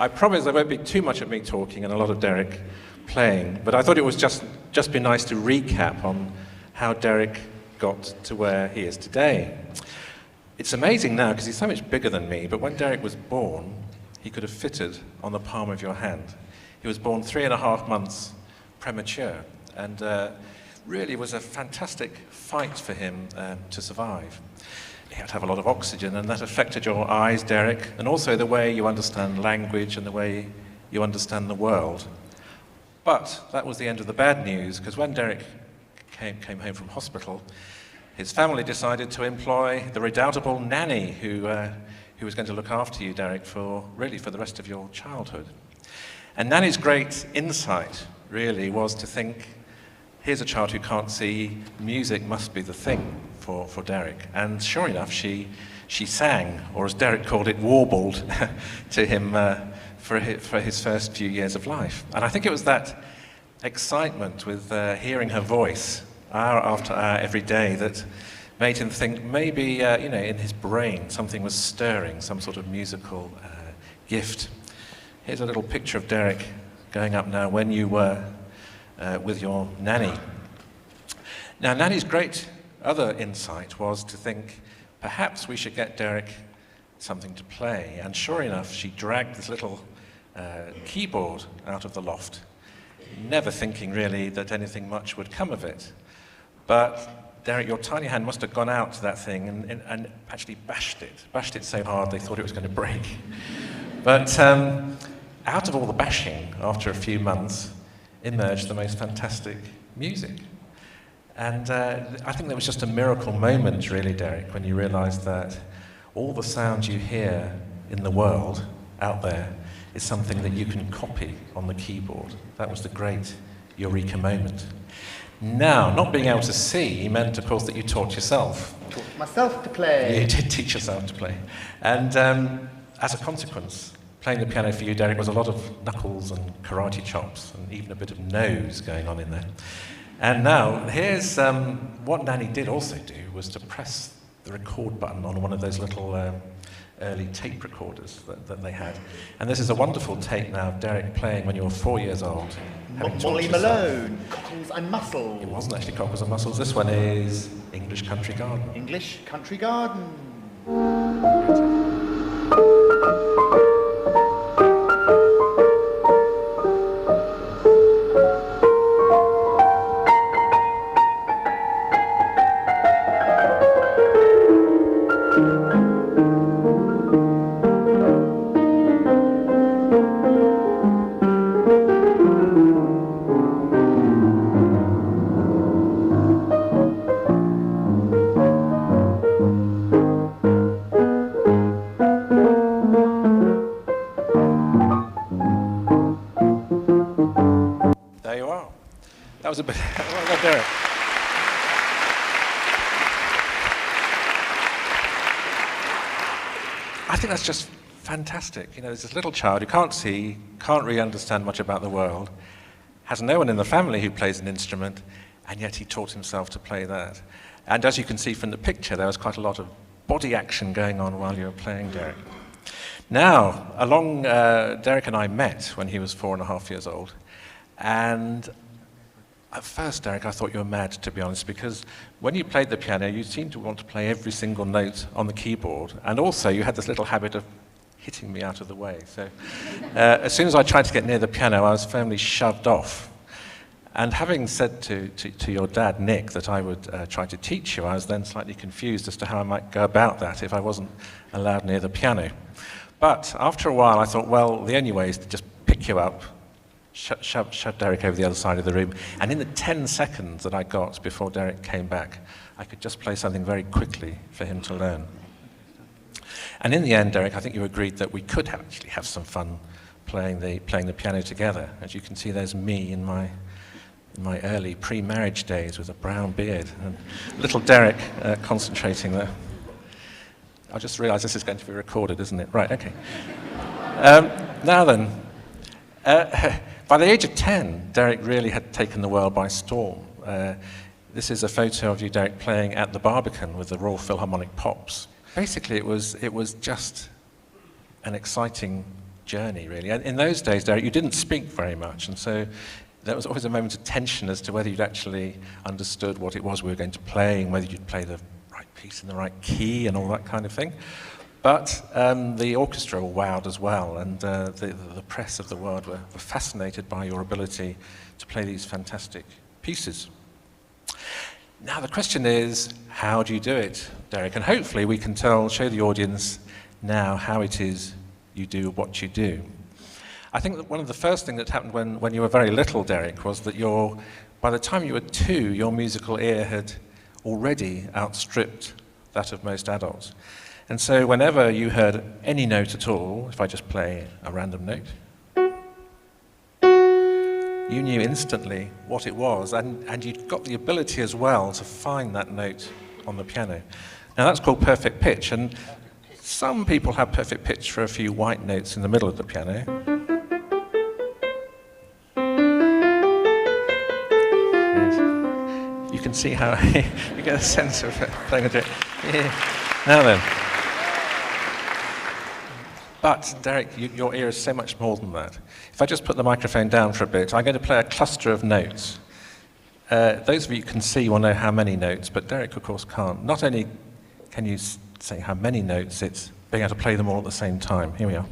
I promise there won't be too much of me talking and a lot of Derek playing, but I thought it was just be nice to recap on how Derek got to where he is today. It's amazing now because he's so much bigger than me, but when Derek was born, he could have fitted on the palm of your hand. He was born 3.5 months premature, and really was a fantastic fight for him to survive. He had to have a lot of oxygen, and that affected your eyes, Derek, and also the way you understand language and the way you understand the world. But that was the end of the bad news, because when Derek came home from hospital, his family decided to employ the redoubtable nanny who was going to look after you, Derek, for the rest of your childhood. And Nanny's great insight, really, was to think, here's a child who can't see, music must be the thing for Derek. And sure enough, she sang, or as Derek called it, warbled to him for his first few years of life. And I think it was that excitement with hearing her voice hour after hour every day that made him think maybe, in his brain something was stirring, some sort of musical gift. Here's a little picture of Derek going up now when you were with your nanny. Now, Nanny's great other insight was to think, perhaps we should get Derek something to play. And sure enough, she dragged this little keyboard out of the loft, never thinking really that anything much would come of it. But Derek, your tiny hand must have gone out to that thing and actually bashed it so hard they thought it was going to break. But out of all the bashing, after a few months, emerged the most fantastic music. And I think there was just a miracle moment, really, Derek, when you realized that all the sound you hear in the world out there is something that you can copy on the keyboard. That was the great eureka moment. Now, not being able to see meant, of course, that you taught yourself. Taught myself to play. You did teach yourself to play. And as a consequence, playing the piano for you, Derek, was a lot of knuckles and karate chops and even a bit of nose going on in there. And now, here's what Nanny did also do, was to press the record button on one of those little early tape recorders that they had. And this is a wonderful tape now of Derek playing when you were 4 years old. Molly Malone, Cockles and Mussels. It wasn't actually Cockles and Mussels. This one is English Country Garden. English Country Garden. That was a bit. Well done, Derek. I think that's just fantastic. There's this little child who can't see, can't really understand much about the world, has no one in the family who plays an instrument, and yet he taught himself to play that. And as you can see from the picture, there was quite a lot of body action going on while you were playing, Derek. Now, Derek and I met when he was 4.5 years old, and at first, Derek, I thought you were mad, to be honest, because when you played the piano, you seemed to want to play every single note on the keyboard, and also you had this little habit of hitting me out of the way. So as soon as I tried to get near the piano, I was firmly shoved off. And having said to your dad, Nick, that I would try to teach you, I was then slightly confused as to how I might go about that if I wasn't allowed near the piano. But after a while, I thought, well, the only way is to just pick you up, shove Derek over the other side of the room, and in the 10 seconds that I got before Derek came back, I could just play something very quickly for him to learn. And in the end, Derek, I think you agreed that we could actually have some fun playing the piano together. As you can see, there's me in my early pre-marriage days with a brown beard, and little Derek concentrating there. I just realised this is going to be recorded, isn't it? Right, okay. Now then, by the age of 10, Derek really had taken the world by storm. This is a photo of you, Derek, playing at the Barbican with the Royal Philharmonic Pops. Basically, it was just an exciting journey, really. And in those days, Derek, you didn't speak very much, and so there was always a moment of tension as to whether you'd actually understood what it was we were going to play, and whether you'd play the right piece in the right key and all that kind of thing. But the orchestra were wowed as well, and the press of the world were fascinated by your ability to play these fantastic pieces. Now the question is, how do you do it, Derek? And hopefully we can show the audience now how it is you do what you do. I think that one of the first things that happened when you were very little, Derek, was that by the time you were 2, your musical ear had already outstripped that of most adults. And so whenever you heard any note at all, if I just play a random note, you knew instantly what it was, and you'd got the ability as well to find that note on the piano. Now that's called perfect pitch, and some people have perfect pitch for a few white notes in the middle of the piano. Yes. You can see how you get a sense of playing a trick. Yeah. Now then. But, Derek, your ear is so much more than that. If I just put the microphone down for a bit, I'm going to play a cluster of notes. Those of you who can see will know how many notes, but Derek, of course, can't. Not only can you say how many notes, it's being able to play them all at the same time. Here we are.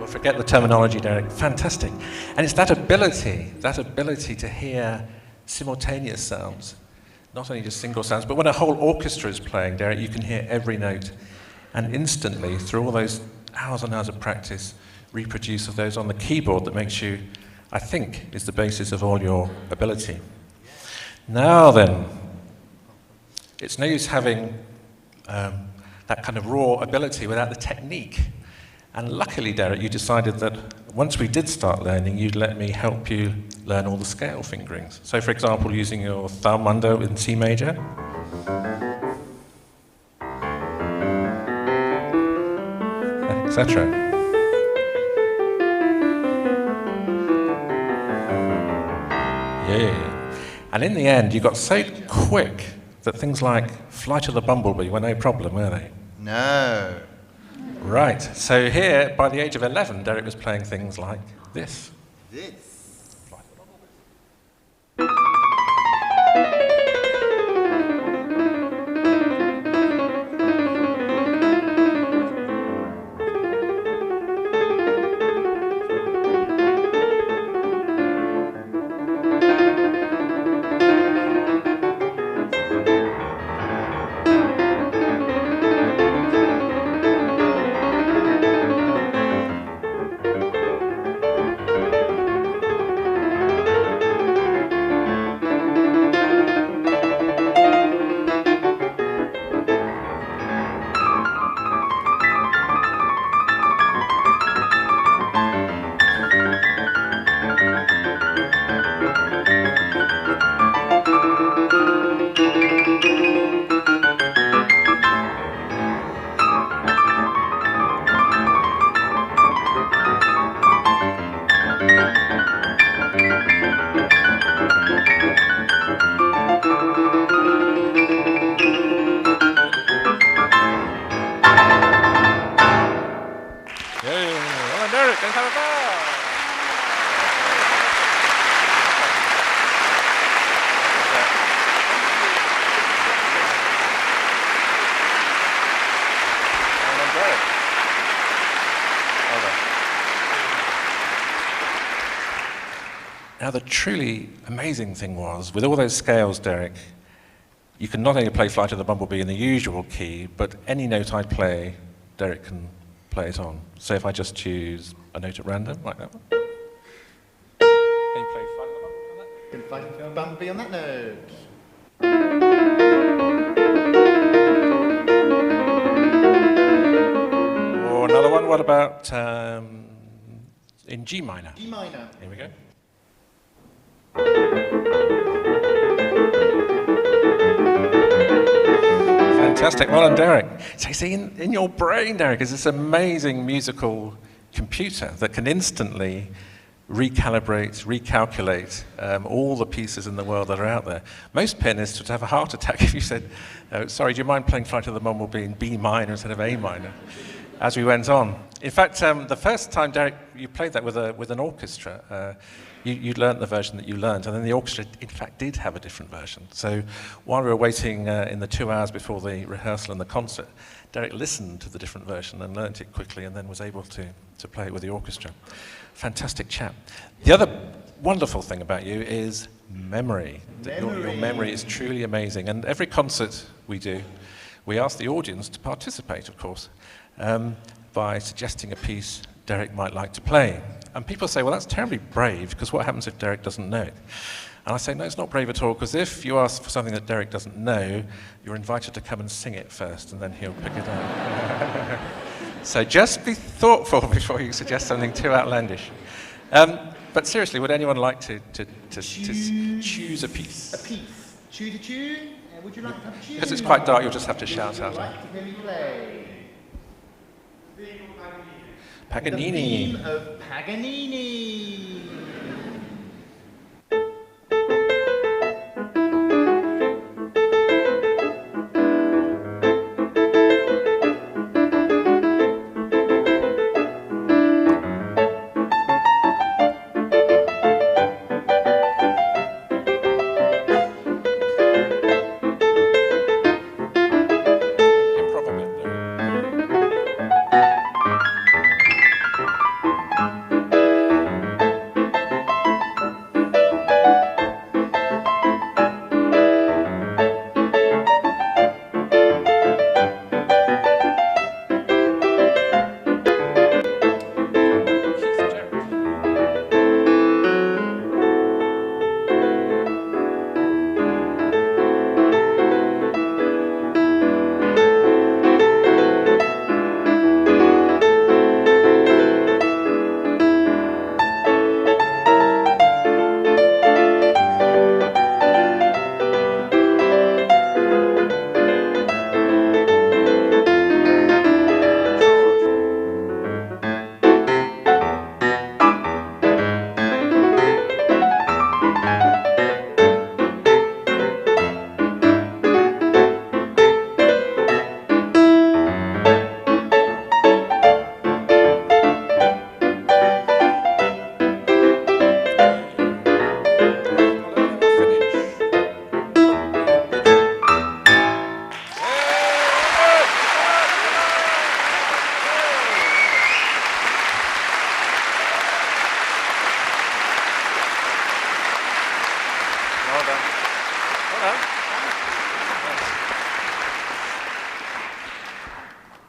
Forget the terminology, Derek. Fantastic. And it's that ability to hear simultaneous sounds, not only just single sounds, but when a whole orchestra is playing, Derek, you can hear every note, and instantly, through all those hours and hours of practice, reproduce of those on the keyboard that makes you, I think, is the basis of all your ability. Now then, it's no use having that kind of raw ability without the technique. And luckily, Derek, you decided that once we did start learning, you'd let me help you learn all the scale fingerings. So, for example, using your thumb under in C major. Etc. Yeah. And in the end, you got so quick that things like Flight of the Bumblebee were no problem, were they? No. Right, so here, by the age of 11, Derek was playing things like this. Now, the truly amazing thing was, with all those scales, Derek, you can not only play Flight of the Bumblebee in the usual key, but any note I play, Derek can play it on. So if I just choose a note at random, like that one. Can you play Flight of the Bumblebee on that? Can Flight of the Bumblebee on that note. Or another one, what about in G minor? G minor. Here we go. Fantastic, well done, Derek. So you see, in your brain, Derek, is this amazing musical computer that can instantly recalibrate, recalculate all the pieces in the world that are out there. Most pianists would have a heart attack if you said, sorry, do you mind playing Flight of the Bumblebee in B minor instead of A minor, as we went on. In fact, the first time, Derek, you played that with an orchestra, you learnt the version that you learnt, and then the orchestra, in fact, did have a different version. So while we were waiting in the 2 hours before the rehearsal and the concert, Derek listened to the different version and learnt it quickly and then was able to play it with the orchestra. Fantastic chap. The other wonderful thing about you is memory. Your memory is truly amazing. And every concert we do, we ask the audience to participate, of course, by suggesting a piece Derek might like to play. And people say, well, that's terribly brave, because what happens if Derek doesn't know it? And I say, no, it's not brave at all, because if you ask for something that Derek doesn't know, you're invited to come and sing it first, and then he'll pick it up. So just be thoughtful before you suggest something too outlandish. But seriously, would anyone like to choose a piece? A piece. Choose a tune? Would you like to have a tune? Because it's quite dark, you'll just have to shout out. Would you like to hear me play? Paganini. The theme of Paganini.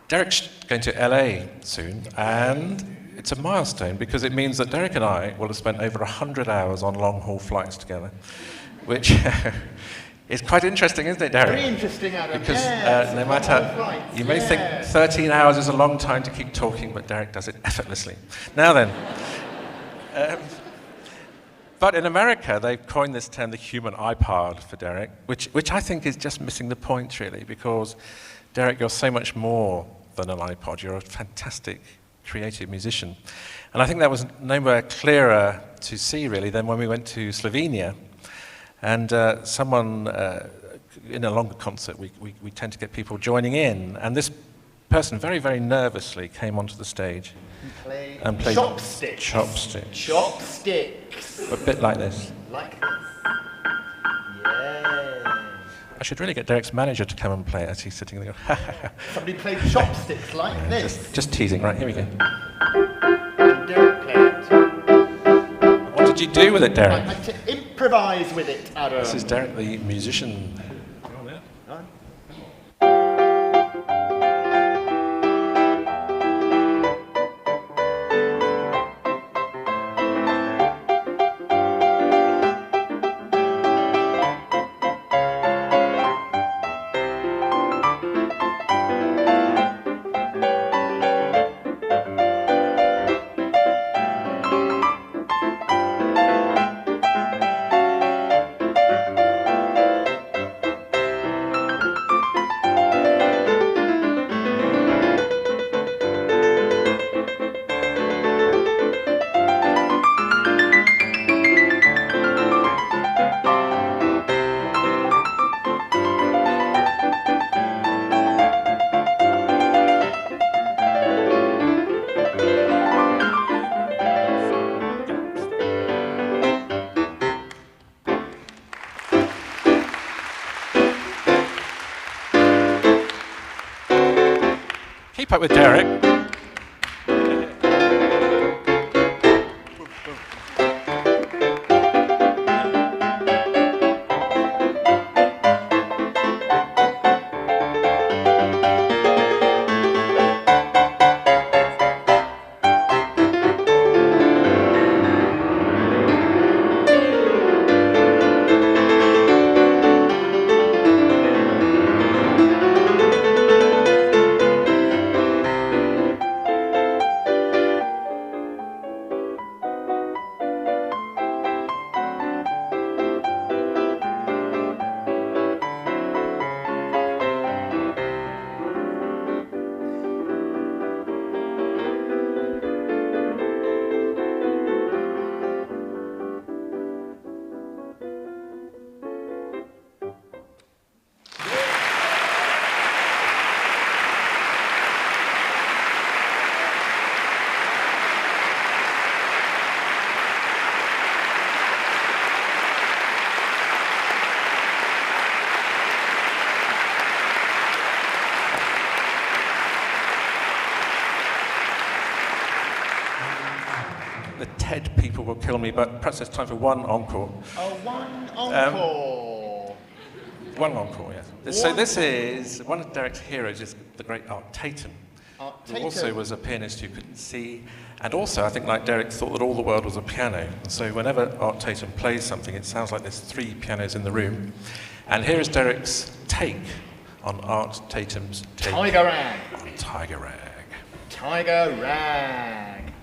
Derek's going to LA soon, and it's a milestone because it means that Derek and I will have spent over 100 hours on long-haul flights together, which is quite interesting, isn't it, Derek? Very interesting, Adam. Because yes, no matter, you may think 13 hours is a long time to keep talking, but Derek does it effortlessly. Now then, but in America, they've coined this term, the human iPod, for Derek, which I think is just missing the point, really, because Derek, you're so much more than an iPod. You're a fantastic creative musician. And I think that was nowhere clearer to see, really, than when we went to Slovenia. And someone, in a longer concert, we tend to get people joining in. And this person very, very nervously came onto the stage and played chopsticks. Chopsticks. A bit like this. Like this. Yeah. I should really get Derek's manager to come and play it as he's sitting there. Somebody played chopsticks like this. Just teasing. Right, here we go. And Derek played it. What did you do with it, Derek? I had to improvise with it, Adam. This is Derek, the musician. keep up with Derek. The TED people will kill me, but perhaps there's time for one encore. Oh, one encore. One encore, yes. So this is one of Derek's heroes, is the great Art Tatum, Art who Tatum. also was a pianist who couldn't see, and also I think like Derek thought that all the world was a piano. And so whenever Art Tatum plays something, it sounds like there's 3 pianos in the room. And here is Derek's take on Art Tatum's take Tiger Rag. on Tiger Rag. Tiger Rag.